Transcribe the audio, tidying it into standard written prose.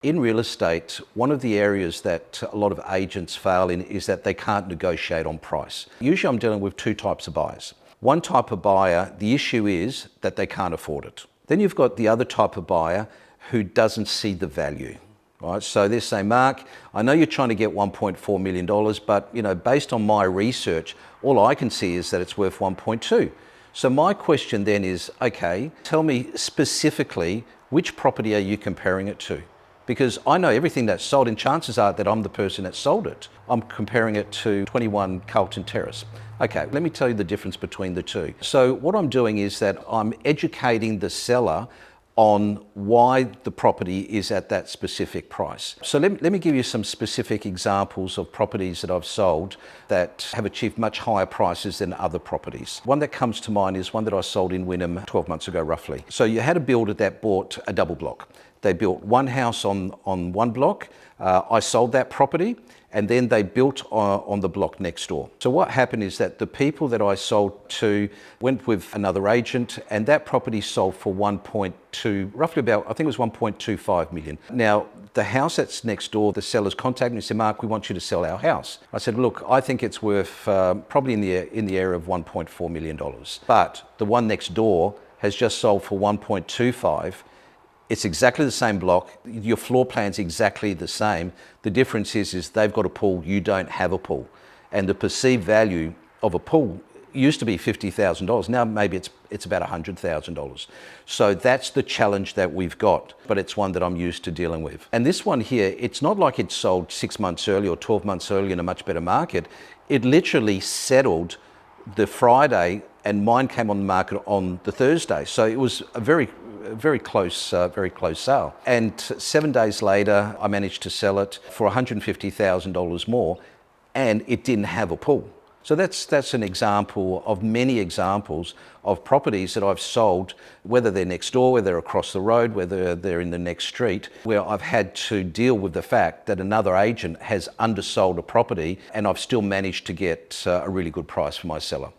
In real estate, one of the areas that a lot of agents fail in is that they can't negotiate on price. Usually I'm dealing with two types of buyers. One type of buyer, the issue is that they can't afford it. Then you've got the other type of buyer who doesn't see the value. Right? So they say, Mark, I know you're trying to get $1.4 million, but based on my research, all I can see is that it's worth 1.2. So my question then is, okay, tell me specifically, which property are you comparing it to? Because I know everything that's sold, and chances are that I'm the person that sold it. I'm comparing it to 21 Carlton Terrace. Okay, let me tell you the difference between the two. So what I'm doing is that I'm educating the seller on why the property is at that specific price. So let me give you some specific examples of properties that I've sold that have achieved much higher prices than other properties. One that comes to mind is one that I sold in Wynnum 12 months ago, roughly. So you had a builder that bought a double block. They built one house on one block. I sold that property, and then they built on the block next door. So what happened is that the people that I sold to went with another agent, and that property sold for 1.2, roughly about, I think it was 1.25 million. Now, the house that's next door, the sellers contacted me and said, Mark, we want you to sell our house. I said, look, I think it's worth probably in the area of $1.4 million. But the one next door has just sold for 1.25. It's exactly the same block. Your floor plan's exactly the same. The difference is they've got a pool, you don't have a pool. And the perceived value of a pool used to be $50,000. Now maybe it's about $100,000. So that's the challenge that we've got, but it's one that I'm used to dealing with. And this one here, it's not like it sold 6 months earlier or 12 months earlier in a much better market. It literally settled the Friday, and mine came on the market on the Thursday. So it was a very close sale. And 7 days later, I managed to sell it for $150,000 more, and it didn't have a pool. So that's an example of many examples of properties that I've sold, whether they're next door, whether they're across the road, whether they're in the next street, where I've had to deal with the fact that another agent has undersold a property, and I've still managed to get a really good price for my seller.